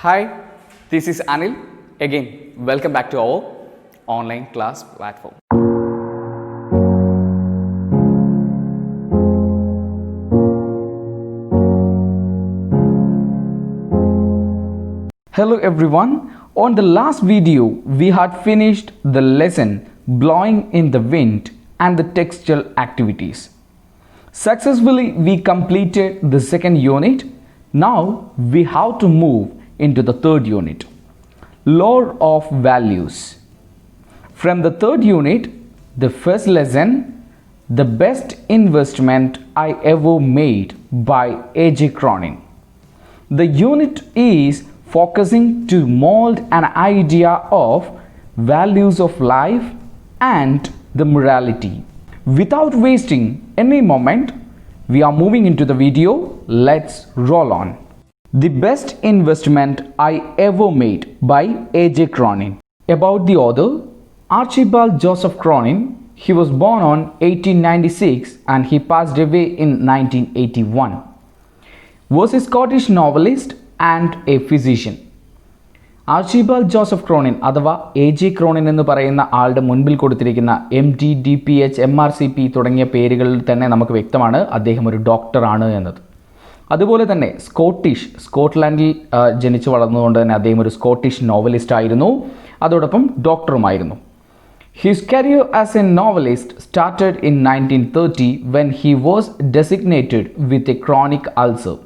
Hi, this is Anil. Again, welcome back to our online class platform. Hello everyone. On the last video, we had finished the lesson Blowing in the Wind and the textual activities. Successfully, we completed the second unit. Now, we have to move into the third unit, Lore of Values. From the third unit, the first lesson, The Best Investment I Ever Made by A.J. Cronin. The unit is focusing to mold an idea of values of life and the morality. Without wasting any moment, we are moving into the video. Let's roll on. The Best Investment I Ever Made by A.J. Cronin. About the author, Archibald Joseph Cronin. He was born on 1896 and he passed away in 1981. Was a Scottish novelist and a physician. Archibald Joseph Cronin അഥവാ A J Cronin എന്ന് പറയുന്ന ആളുടെ മുൻപിൽ കൊടുത്തിരിക്കുന്ന MD, DPH, MRCP തുടങ്ങിയ പേരുകളിൽ തന്നെ നമുക്ക് വ്യക്തമാണ് അദ്ദേഹം ഒരു ഡോക്ടറാണ് എന്നത്. അതുപോലെ തന്നെ സ്കോട്ട്ലാൻഡിൽ ജനിച്ചു വളർന്നതുകൊണ്ട് തന്നെ അദ്ദേഹം ഒരു സ്കോട്ടിഷ് നോവലിസ്റ്റ് ആയിരുന്നു, അതോടൊപ്പം ഡോക്ടറുമായിരുന്നു. His career as a novelist started in 1930 when he was designated with a chronic ulcer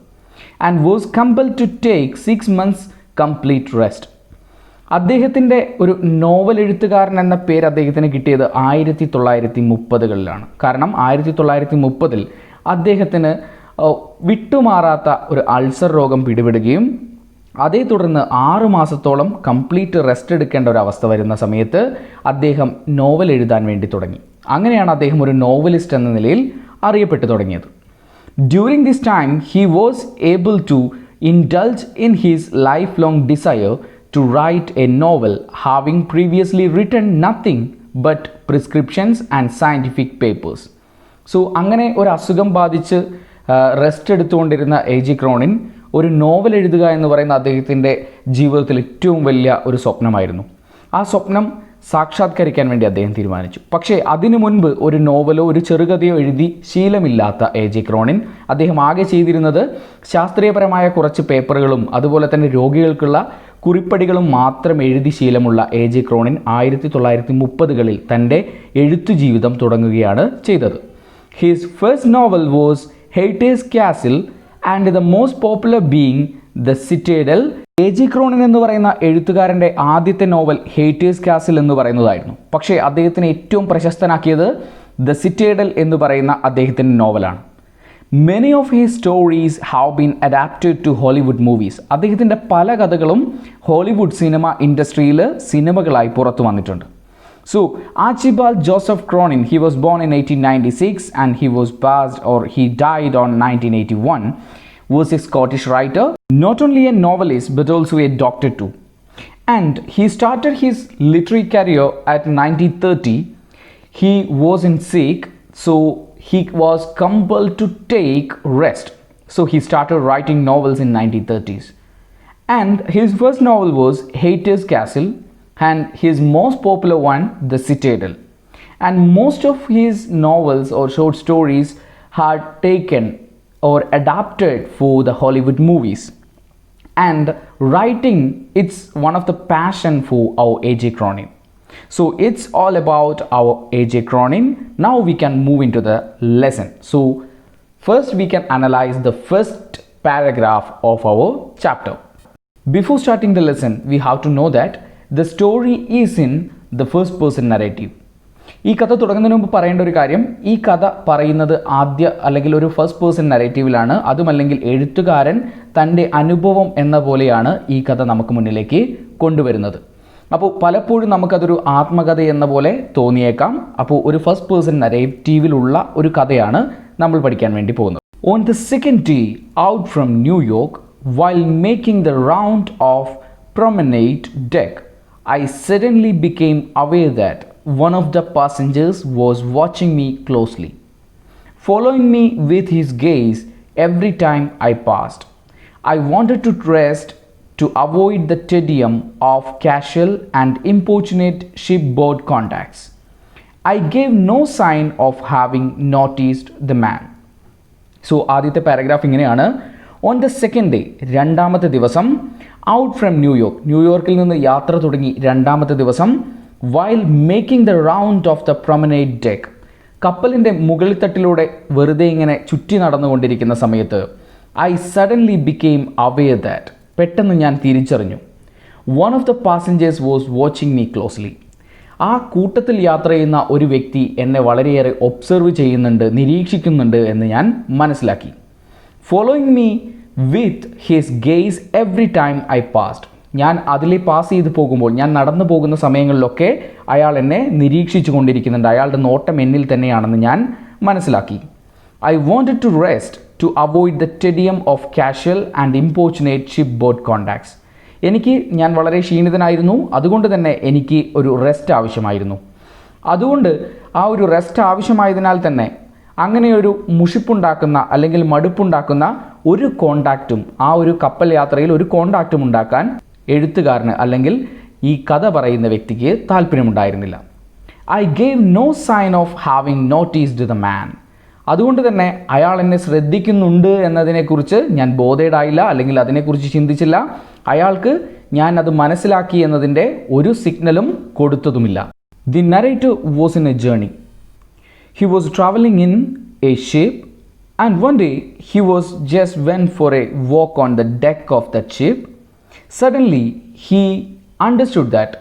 and was compelled to take 6 months complete rest. അദ്ദേഹത്തിൻ്റെ ഒരു നോവൽ എഴുത്തുകാരൻ എന്ന പേര് അദ്ദേഹത്തിന് കിട്ടിയത് 1930കളിലാണ്. കാരണം 1930 അദ്ദേഹത്തിന് വിട്ടുമാറാത്ത ഒരു അൾസർ രോഗം പിടിപെടുകയും അതേ തുടർന്ന് 6 മാസത്തോളം കംപ്ലീറ്റ് റെസ്റ്റ് എടുക്കേണ്ട ഒരു അവസ്ഥ വരുന്ന സമയത്ത് അദ്ദേഹം നോവൽ എഴുതാൻ വേണ്ടി തുടങ്ങി. അങ്ങനെയാണ് അദ്ദേഹം ഒരു നോവലിസ്റ്റ് എന്ന നിലയിൽ അറിയപ്പെട്ടു തുടങ്ങിയത്. During this time he was able to indulge in his lifelong desire to write a novel, having previously written nothing but prescriptions and scientific papers. So അങ്ങനെ ഒരു അസുഖം ബാധിച്ച് റെസ്റ്റ് എടുത്തുകൊണ്ടിരുന്ന A.J. ക്രോണിൻ ഒരു നോവൽ എഴുതുക എന്ന് പറയുന്ന അദ്ദേഹത്തിൻ്റെ ജീവിതത്തിൽ ഏറ്റവും വലിയ ഒരു സ്വപ്നമായിരുന്നു. ആ സ്വപ്നം സാക്ഷാത്കരിക്കാൻ വേണ്ടി അദ്ദേഹം തീരുമാനിച്ചു. പക്ഷേ അതിനു മുൻപ് ഒരു നോവലോ ഒരു ചെറുകഥയോ എഴുതി ശീലമില്ലാത്ത A.J. ക്രോണിൻ അദ്ദേഹം ആകെ ചെയ്തിരുന്നത് ശാസ്ത്രീയപരമായ കുറച്ച് പേപ്പറുകളും അതുപോലെ തന്നെ രോഗികൾക്കുള്ള കുറിപ്പടികളും മാത്രം എഴുതി ശീലമുള്ള A.J. ക്രോണിൻ 1930കളിൽ തൻ്റെ എഴുത്തു ജീവിതം തുടങ്ങുകയാണ് ചെയ്തത്. His first novel was Hatter's Castle and the most popular being the Citadel. A.J. Cronin എന്ന് പറയുന്ന എഴുത്തുകാരൻ്റെ ആദ്യത്തെ നോവൽ ഹെയ്റ്റേഴ്സ് കാസിൽ എന്ന് പറയുന്നതായിരുന്നു. പക്ഷേ അദ്ദേഹത്തിന് ഏറ്റവും പ്രശസ്തനാക്കിയത് ദ സിറ്റേഡൽ എന്ന് പറയുന്ന അദ്ദേഹത്തിൻ്റെ നോവലാണ്. Many of his stories have been adapted to Hollywood movies. അദ്ദേഹത്തിൻ്റെ പല കഥകളും ഹോളിവുഡ് സിനിമ ഇൻഡസ്ട്രിയിൽ സിനിമകളായി പുറത്തു വന്നിട്ടുണ്ട്. So, Archibald Joseph Cronin, he was born in 1896 and he died on 1981, was a Scottish writer, not only a novelist but also a doctor too. And he started his literary career at 1930. He wasn't sick, so he was compelled to take rest. So he started writing novels in 1930s. And his first novel was Hayter's Castle and his most popular one, The Citadel. And most of his novels or short stories had taken or adapted for the Hollywood movies. And writing, it's one of the passion for our A.J. Cronin. So it's all about our A.J. Cronin. Now we can move into the lesson. So first we can analyze the first paragraph of our chapter. Before starting the lesson, we have to know that the story is in the first person narrative. ഈ കഥ തുടങ്ങുന്നതിന് മുമ്പ് പറയേണ്ട ഒരു കാര്യം, ഈ കഥ പറയുന്നത് അല്ലെങ്കിൽ ഒരു ഫസ്റ്റ് പേഴ്സൺ നരേറ്റീവിലാണ്. അതുമല്ലെങ്കിൽ എഴുത്തുകാരൻ തൻ്റെ അനുഭവം എന്ന പോലെയാണ് ഈ കഥ നമുക്ക് മുന്നിലേക്ക് കൊണ്ടുവരുന്നത്. അപ്പോൾ പലപ്പോഴും നമുക്കതൊരു ആത്മകഥ എന്ന പോലെ തോന്നിയേക്കാം. അപ്പോൾ ഒരു ഫസ്റ്റ് പേഴ്സൺ നരേറ്റീവിലുള്ള ഒരു കഥയാണ് നമ്മൾ പഠിക്കാൻ വേണ്ടി പോകുന്നത്. On the second day out from New York while making the round of promenade deck, I suddenly became aware that one of the passengers was watching me closely, following me with his gaze every time I passed. I wanted to rest to avoid the tedium of casual and importunate shipboard contacts. I gave no sign of having noticed the man. So ആദ്യത്തെ paragraph ഇങ്ങനെയാണ്. On the second day, രണ്ടാമത്തെ ദിവസം, out from ന്യൂയോർക്കിൽ നിന്ന് യാത്ര തുടങ്ങി രണ്ടാമത്തെ ദിവസം, while making the round of the promenade deck, കപ്പലിൻ്റെ മുകളിൽ തട്ടിലൂടെ വെറുതെ ഇങ്ങനെ ചുറ്റി നടന്നുകൊണ്ടിരിക്കുന്ന സമയത്ത്, I suddenly became aware that, പെട്ടെന്ന് ഞാൻ തിരിച്ചറിഞ്ഞു, one of the passengers was watching me closely, ആ കൂട്ടത്തിൽ യാത്ര ചെയ്യുന്ന ഒരു വ്യക്തി എന്നെ വളരെയേറെ ഒബ്സർവ് ചെയ്യുന്നുണ്ട്, നിരീക്ഷിക്കുന്നുണ്ട് എന്ന് ഞാൻ മനസ്സിലാക്കി. Following me with his guys every time I passed, ഞാൻ അതിലെ പാസ് ചെയ്ത് പോകുമ്പോൾ, ഞാൻ നടന്നു പോകുന്ന സമയങ്ങളിലൊക്കെ അയാൾ എന്നെ നിരീക്ഷിച്ചു കൊണ്ടിരിക്കുന്നുണ്ട്, അയാളുടെ നോട്ടം എന്നിൽ തന്നെയാണെന്ന് ഞാൻ മനസ്സിലാക്കി. I wanted to rest to avoid the tedium of casual and importunate shipboard contacts, ഞാൻ വളരെ ക്ഷീണിതനായിരുന്നു, അതുകൊണ്ട് തന്നെ എനിക്ക് ഒരു റെസ്റ്റ് ആവശ്യമായിരുന്നു. അതുകൊണ്ട് ആ ഒരു റെസ്റ്റ് ആവശ്യമായതിനാൽ തന്നെ അങ്ങനെയൊരു മുഷിപ്പുണ്ടാക്കുന്ന അല്ലെങ്കിൽ മടുപ്പുണ്ടാക്കുന്ന ഒരു കോണ്ടാക്റ്റും, ആ ഒരു കപ്പൽ യാത്രയിൽ ഒരു കോണ്ടാക്റ്റും ഉണ്ടാക്കാൻ എഴുത്തുകാരന് അല്ലെങ്കിൽ ഈ കഥ പറയുന്ന വ്യക്തിക്ക് താല്പര്യമുണ്ടായിരുന്നില്ല. I gave no sign of having noticed the man, അതുകൊണ്ട് തന്നെ അയാൾ എന്നെ ശ്രദ്ധിക്കുന്നുണ്ട് എന്നതിനെക്കുറിച്ച് ഞാൻ ബോധേഡായില്ല, അല്ലെങ്കിൽ അതിനെക്കുറിച്ച് ചിന്തിച്ചില്ല. അയാൾക്ക് ഞാൻ അത് മനസ്സിലാക്കി എന്നതിൻ്റെ ഒരു സിഗ്നലും കൊടുത്തതുമില്ല. The narrator was in a journey. He was travelling in a ship and one day he was just went for a walk on the deck of the ship. Suddenly he understood that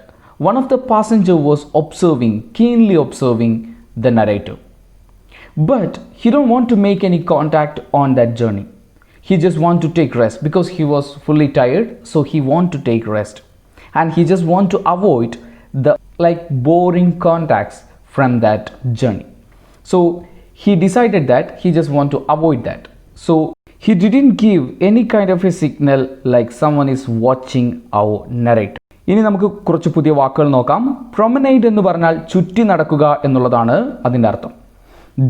one of the passenger was keenly observing the narrator. But he don't want to make any contact on that journey. He just want to take rest because he was fully tired, so he want to take rest. And he just want to avoid the boring contacts from that journey. So he decided that he just want to avoid that. So he didn't give any kind of a signal like someone is watching our narrator. ഇനി നമുക്ക് കുറച്ച് പുതിയ വാക്കുകൾ നോക്കാം. പ്രൊമനൈഡ് എന്ന് പറഞ്ഞാൽ ചുറ്റി നടക്കുക എന്നുള്ളതാണ് അതിൻ്റെ അർത്ഥം.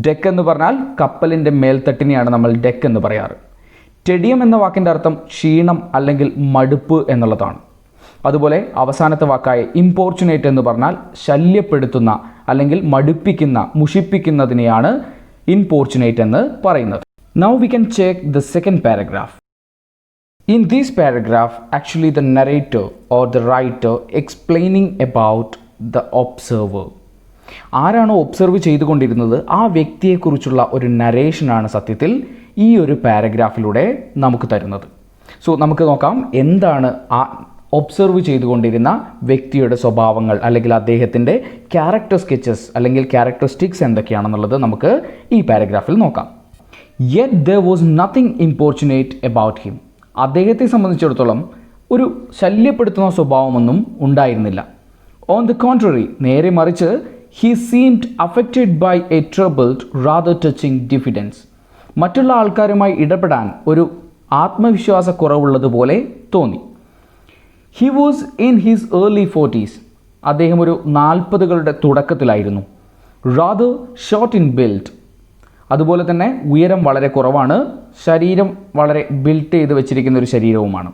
ഡെക്ക് എന്ന് പറഞ്ഞാൽ കപ്പലിൻ്റെ മേൽത്തട്ടിനെയാണ് നമ്മൾ ഡെക്ക് എന്ന് പറയാറ്. ടെഡിയം എന്ന വാക്കിൻ്റെ അർത്ഥം ക്ഷീണം അല്ലെങ്കിൽ മടുപ്പ് എന്നുള്ളതാണ്. അതുപോലെ അവസാനത്തെ വാക്കായ ഇമ്പോർച്ചുനേറ്റ് എന്ന് പറഞ്ഞാൽ ശല്യപ്പെടുത്തുന്ന അല്ലെങ്കിൽ മടുപ്പിക്കുന്ന, മുഷിപ്പിക്കുന്നതിനെയാണ് ഇമ്പോർച്ചുനേറ്റ് എന്ന് പറയുന്നത്. Now we can check the second paragraph. In this paragraph, actually the narrator or the writer explaining about the observer. ആരാണോ ഒബ്സർവ് ചെയ്തുകൊണ്ടിരുന്നത് ആ വ്യക്തിയെക്കുറിച്ചുള്ള ഒരു നരേഷനാണ് സത്യത്തിൽ ഈ ഒരു പാരഗ്രാഫിലൂടെ നമുക്ക് തരുന്നത്. സോ നമുക്ക് നോക്കാം എന്താണ് ആ ഒബ്സർവ് ചെയ്തുകൊണ്ടിരുന്ന വ്യക്തിയുടെ സ്വഭാവങ്ങൾ അല്ലെങ്കിൽ അദ്ദേഹത്തിൻ്റെ ക്യാരക്ടർ സ്കെച്ചസ് അല്ലെങ്കിൽ ക്യാരക്ടറിസ്റ്റിക്സ് എന്തൊക്കെയാണെന്നുള്ളത് നമുക്ക് ഈ പാരഗ്രാഫിൽ നോക്കാം. Yet there was nothing importunate about him. അദ്ദേഹത്തെ സംബന്ധിച്ചിടത്തോളം ഒരു ശല്യപ്പെടുത്തുന്ന സ്വഭാവമൊന്നും ഉണ്ടായിരുന്നില്ല. On the contrary, നേരെ മറിച്ച് he seemed affected by a troubled, rather touching diffidence. മറ്റുള്ള ആൾക്കാരുമായി ഇടപെടാൻ ഒരു ആത്മവിശ്വാസക്കുറവുള്ളതുപോലെ തോന്നി. He was in his early 40s. അദ്ദേഹം ഒരു 40കളുടെ തുടക്കത്തിലായിരുന്നു. Rather short in build. അതുപോലെ തന്നെ ഉയരം വളരെ കുറവാണ്, ശരീരം വളരെ ബിൽട്ട് ചെയ്ത് വെച്ചിരിക്കുന്ന ഒരു ശരീരവുമാണ്.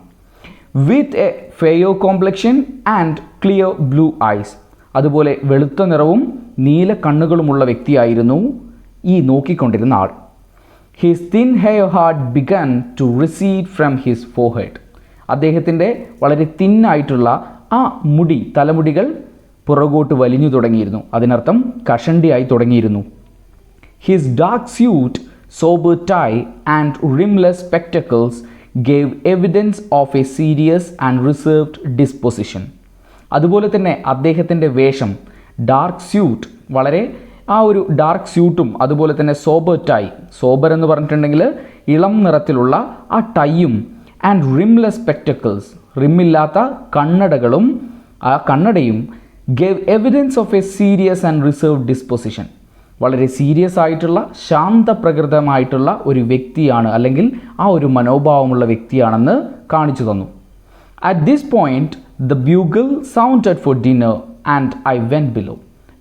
With a fair complexion and clear blue eyes, അതുപോലെ വെളുത്ത നിറവും നീല കണ്ണുകളുമുള്ള വ്യക്തിയായിരുന്നു ഈ നോക്കിക്കൊണ്ടിരുന്ന ആൾ. His thin hair had begun to recede from his forehead. അദ്ദേഹത്തിൻ്റെ വളരെ തിന്നായിട്ടുള്ള ആ മുടി, തലമുടികൾ പുറകോട്ട് വലിഞ്ഞു തുടങ്ങിയിരുന്നു, അതിനർത്ഥം കഷണ്ടിയായി തുടങ്ങിയിരുന്നു. His dark suit, sober tie and rimless spectacles gave evidence of a serious and reserved disposition. അതുപോലെ തന്നെ അദ്ദേഹത്തിൻ്റെ വേഷം, ഡാർക്ക് സ്യൂട്ട്, വളരെ ആ ഒരു ഡാർക്ക് സ്യൂട്ടും അതുപോലെ തന്നെ സോബർ ടൈ, സോബർ എന്ന് പറഞ്ഞിട്ടുണ്ടെങ്കിൽ ഇളം നിറത്തിലുള്ള ആ ടൈയും, ആൻഡ് റിംലെസ് സ്പെക്ടക്കിൾസ്, റിമ്മില്ലാത്ത കണ്ണടകളും, ആ കണ്ണടയും gave evidence of a serious and reserved disposition, വളരെ സീരിയസ് ആയിട്ടുള്ള ശാന്തപ്രകൃതമായിട്ടുള്ള ഒരു വ്യക്തിയാണ് അല്ലെങ്കിൽ ആ ഒരു മനോഭാവമുള്ള വ്യക്തിയാണെന്ന് കാണിച്ചു തന്നു. At this point the bugle sounded four dinner and I went below.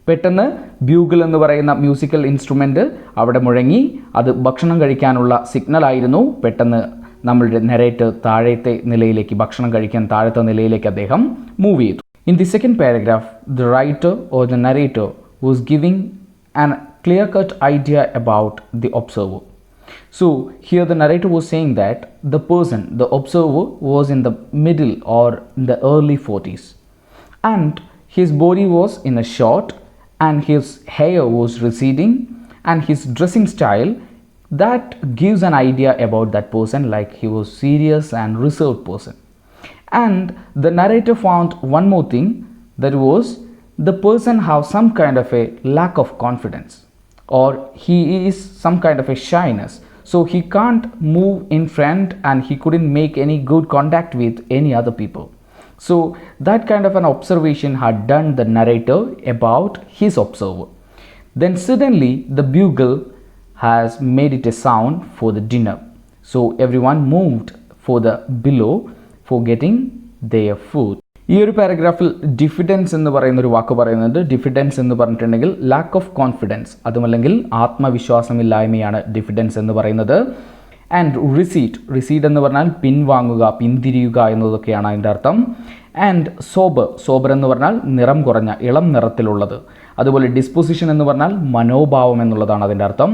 പെട്ടെന്ന് ബ്യൂഗിൾ എന്ന് പറയുന്ന മ്യൂസിക്കൽ ഇൻസ്ട്രുമെൻ്റ് അവിടെ മുഴങ്ങി, അത് ഭക്ഷണം കഴിക്കാനുള്ള സിഗ്നലായിരുന്നു. പെട്ടെന്ന് നമ്മളുടെ നരേറ്റർ താഴത്തെ നിലയിലേക്ക് ഭക്ഷണം കഴിക്കാൻ താഴത്തെ നിലയിലേക്ക് അദ്ദേഹം മൂവ് ചെയ്തു. In the second paragraph, the writer or the narrator was giving an clear-cut idea about the observer. So here the narrator was saying that the person, the observer, was in the middle or in the early 40s, and his body was in a short, and his hair was receding, and his dressing style that gives an idea about that person, like he was serious and reserved person. And the narrator found one more thing, that was the person have some kind of a lack of confidence, or he is some kind of a shyness, so he can't move in front and he couldn't make any good contact with any other people. So that kind of an observation had done the narrator about his observer. Then suddenly the bugle has made it a sound for the dinner, so everyone moved for the below for getting their food. ഈ ഒരു പാരഗ്രാഫിൽ diffidence എന്ന് പറയുന്ന ഒരു വാക്ക് പറയുന്നുണ്ട്. Diffidence എന്ന് പറഞ്ഞിട്ടുണ്ടെങ്കിൽ lack of confidence, അതുമല്ലെങ്കിൽ ആത്മവിശ്വാസമില്ലായ്മയാണ് diffidence എന്ന് പറയുന്നത്. ആൻഡ് റിസീഡ് എന്ന് പറഞ്ഞാൽ പിൻവാങ്ങുക, പിന്തിരിയുക എന്നതൊക്കെയാണ് അതിൻ്റെ അർത്ഥം. ആൻഡ് സോബർ എന്ന് പറഞ്ഞാൽ നിറം കുറഞ്ഞ, ഇളം നിറത്തിലുള്ളത്. അതുപോലെ ഡിസ്പൊസിഷൻ എന്ന് പറഞ്ഞാൽ മനോഭാവം എന്നുള്ളതാണ് അതിൻ്റെ അർത്ഥം.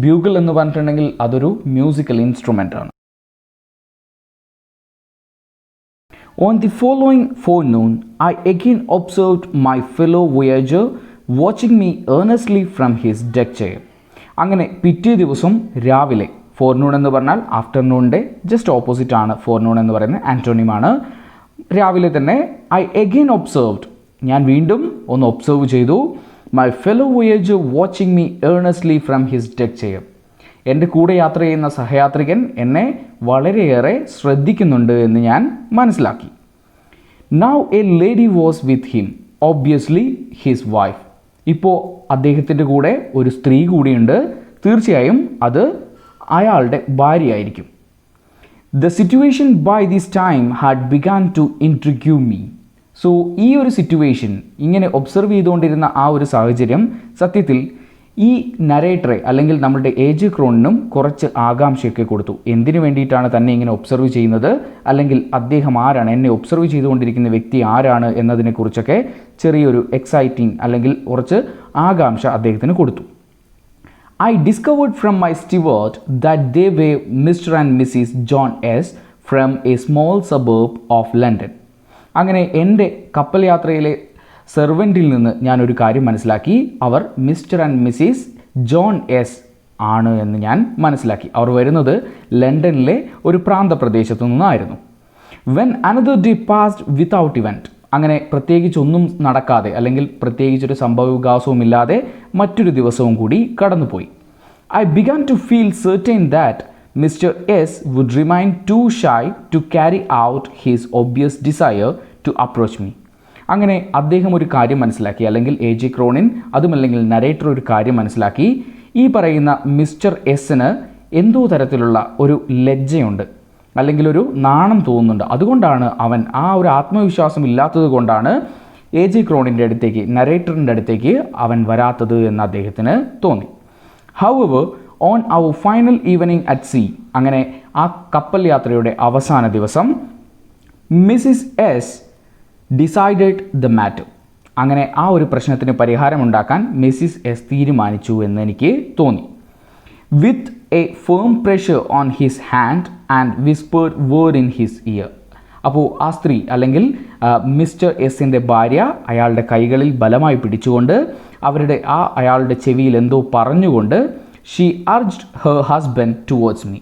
ബ്യൂഗിൾ എന്ന് പറഞ്ഞിട്ടുണ്ടെങ്കിൽ അതൊരു മ്യൂസിക്കൽ ഇൻസ്ട്രുമെൻ്റ് ആണ്. On the following forenoon, I again observed my fellow voyager watching me earnestly from his deck chair. അങ്ങനെ പിറ്റേ ദിവസം രാവിലെ, ഫോർനൂൺ എന്ന് പറഞ്ഞാൽ ആഫ്റ്റർനൂണിൻ്റെ ജസ്റ്റ് ഓപ്പോസിറ്റ് ആണ് ഫോർനൂൺ എന്ന് പറയുന്നത്, ആൻറ്റോണിമാണ്. രാവിലെ തന്നെ ഐ അഗെയിൻ ഒബ്സർവ്ഡ്, ഞാൻ വീണ്ടും ഒന്ന് ഒബ്സർവ് ചെയ്തു. My fellow Voyager watching me earnestly from his deck chair. എൻ്റെ കൂടെ യാത്ര ചെയ്യുന്ന സഹയാത്രികൻ എന്നെ വളരെയേറെ ശ്രദ്ധിക്കുന്നുണ്ട് എന്ന് ഞാൻ മനസ്സിലാക്കി. Now a lady was with him, obviously his wife. ഇപ്പോൾ അദ്ദേഹത്തിൻ്റെ കൂടെ ഒരു സ്ത്രീ കൂടിയുണ്ട്, തീർച്ചയായും അത് അയാളുടെ ഭാര്യയായിരിക്കും. The situation by this time had began to intrigue me. So ഈ ഒരു സിറ്റുവേഷൻ, ഇങ്ങനെ ഒബ്സർവ് ചെയ്തുകൊണ്ടിരുന്ന ആ ഒരു സാഹചര്യം സത്യത്തിൽ ഈ നരേറ്ററെ അല്ലെങ്കിൽ നമ്മുടെ എ.ജെ. ക്രോണിനും കുറച്ച് ആകാംക്ഷയൊക്കെ കൊടുത്തു. എന്തിനു വേണ്ടിയിട്ടാണ് തന്നെ ഇങ്ങനെ ഒബ്സർവ് ചെയ്യുന്നത്, അല്ലെങ്കിൽ അദ്ദേഹം ആരാണ്, എന്നെ ഒബ്സർവ് ചെയ്തുകൊണ്ടിരിക്കുന്ന വ്യക്തി ആരാണ് എന്നതിനെക്കുറിച്ചൊക്കെ ചെറിയൊരു എക്സൈറ്റിംഗ് അല്ലെങ്കിൽ കുറച്ച് ആകാംക്ഷ അദ്ദേഹത്തിന് കൊടുത്തു. I discovered from my steward that they were Mr. and Mrs. John S. from a small suburb of London. അങ്ങനെ എൻ്റെ കപ്പൽ യാത്രയിലെ സെർവൻറ്റിൽ നിന്ന് ഞാനൊരു കാര്യം മനസ്സിലാക്കി. അവർ Mr and Mrs John S ആണ് എന്ന് ഞാൻ മനസ്സിലാക്കി. അവർ വരുന്നത് ലണ്ടനിലെ ഒരു പ്രാന്തപ്രദേശത്തു നിന്നായിരുന്നു. When another day passed without event. അങ്ങനെ പ്രത്യേകിച്ചൊന്നും നടക്കാതെ അല്ലെങ്കിൽ പ്രത്യേകിച്ചൊരു സംഭവവികാസവും ഇല്ലാതെ മറ്റൊരു ദിവസവും കൂടി കടന്നുപോയി. I began to feel certain that mister S would remain too shy to carry out his obvious desire to approach me. അങ്ങനെ അദ്ദേഹം ഒരു കാര്യം മനസ്സിലാക്കി, അല്ലെങ്കിൽ എ.ജെ. ക്രോണിൻ അതുമല്ലെങ്കിൽ നരേറ്റർ ഒരു കാര്യം മനസ്സിലാക്കി. ഈ പറയുന്ന മിസ്റ്റർ എസിന് എന്തോ തരത്തിലുള്ള ഒരു ലജ്ജയുണ്ട്, അല്ലെങ്കിൽ ഒരു നാണം തോന്നുന്നുണ്ട്. അതുകൊണ്ടാണ് അവൻ ആ ഒരു ആത്മവിശ്വാസം ഇല്ലാത്തത് കൊണ്ടാണ് എ.ജെ. ക്രോണിൻ്റെ അടുത്തേക്ക്, നരേറ്ററിൻ്റെ അടുത്തേക്ക് അവൻ വരാത്തത് എന്ന് അദ്ദേഹത്തിന് തോന്നി. However on our final evening at sea. അങ്ങനെ ആ കപ്പൽ യാത്രയുടെ അവസാന ദിവസം Mrs S decided the matter. അങ്ങനെ ആ ഒരു പ്രശ്നത്തിന് പരിഹാരമുണ്ടാക്കാൻ മിസ്സിസ് എസ് തീരുമാനിച്ചു എന്ന് എനിക്ക് തോന്നി. With a firm pressure on his hand and whispered word in his year. അപ്പോൾ ആ സ്ത്രീ അല്ലെങ്കിൽ മിസ്റ്റർ എസിൻ്റെ ഭാര്യ അയാളുടെ കൈകളിൽ ബലമായി പിടിച്ചുകൊണ്ട് അയാളുടെ ചെവിയിൽ എന്തോ പറഞ്ഞുകൊണ്ട് she urged her husband towards me.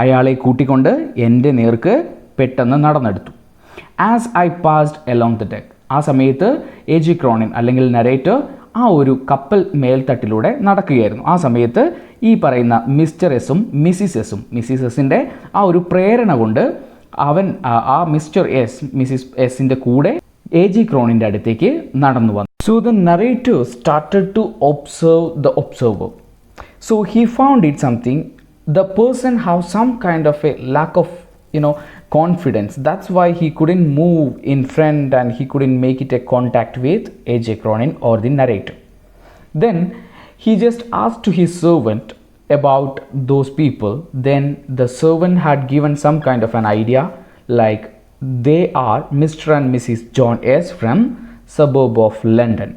അയാളെ കൂട്ടിക്കൊണ്ട് എൻ്റെ നേർക്ക് പെട്ടെന്ന് നടന്നെടുത്തു. As I passed along the deck. ആ സമയത്ത് എ.ജെ. ക്രോണിൻ അല്ലെങ്കിൽ നരേറ്റർ ആ ഒരു കപ്പൽ മേൽത്തട്ടിലൂടെ നടക്കുകയായിരുന്നു. ആ സമയത്ത് ഈ പറയുന്ന മിസ്റ്റർ എസും മിസ്സിസ് എസിൻ്റെ ആ ഒരു പ്രേരണ കൊണ്ട് അവൻ ആ മിസ്റ്റർ എസ് മിസ്സിസ് എസിൻ്റെ കൂടെ എ.ജെ. ക്രോണിൻ്റെ അടുത്തേക്ക് നടന്നു വന്നു. So the narrator started to observe the observer. So he found it something, the person have some kind of a lack of confidence. That's why he couldn't move in front and he couldn't make it a contact with A.J. Cronin or the narrator. Then he just asked to his servant about those people, then the servant had given some kind of an idea, like they are Mr. and Mrs. John S. from suburb of London.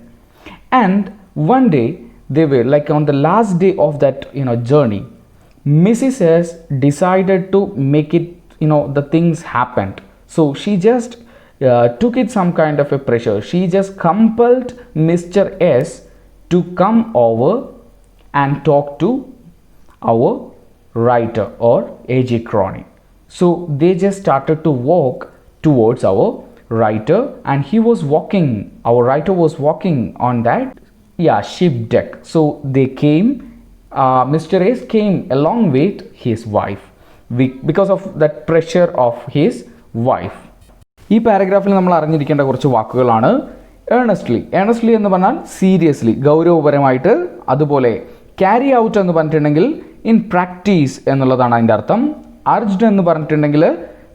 And one day they were like on the last day of that journey, Mrs. S decided to make it, the things happened. So she just took it some kind of a pressure. She just compelled Mr. S to come over and talk to our writer or A.J. Cronin. So they just started to walk towards our writer, and our writer was walking on that ship deck. So they came, Mr. S came along with his wife because of that pressure of his wife. ഈ പാരഗ്രാഫിൽ നമ്മൾ അറിഞ്ഞിരിക്കേണ്ട കുറച്ച് വാക്കുകളാണ് earnestly എന്ന് പറഞ്ഞാൽ seriously, ഗൗരവപരമായിട്ട്. അതുപോലെ carry out എന്ന് പറഞ്ഞിട്ടുണ്ടെങ്കിൽ ഇൻ പ്രാക്ടീസ് എന്നുള്ളതാണ് അതിൻ്റെ അർത്ഥം. അർജ്ഡ് എന്ന് പറഞ്ഞിട്ടുണ്ടെങ്കിൽ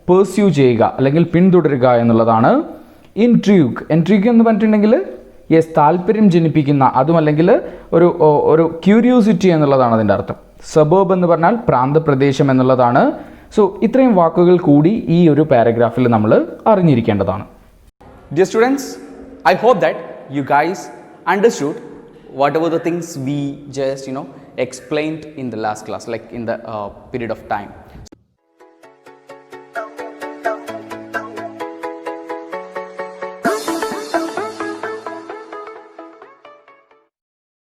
പെർസ്യൂ ചെയ്യുക അല്ലെങ്കിൽ പിന്തുടരുക എന്നുള്ളതാണ്. ഇൻട്രിഗ്യൂ എന്ന് പറഞ്ഞിട്ടുണ്ടെങ്കിൽ താല്പര്യം ജനിപ്പിക്കുന്ന, അതുമല്ലെങ്കിൽ ഒരു ക്യൂരിയോസിറ്റി എന്നുള്ളതാണ് അതിൻ്റെ അർത്ഥം. സബർബ് എന്ന് പറഞ്ഞാൽ പ്രാന്തപ്രദേശം എന്നുള്ളതാണ്. സോ ഇത്രയും വാക്കുകൾ കൂടി ഈ ഒരു പാരഗ്രാഫിൽ നമ്മൾ അറിഞ്ഞിരിക്കേണ്ടതാണ്. Dear students, I hope that you guys understood whatever the things we just explained in the last class, like in the period of time.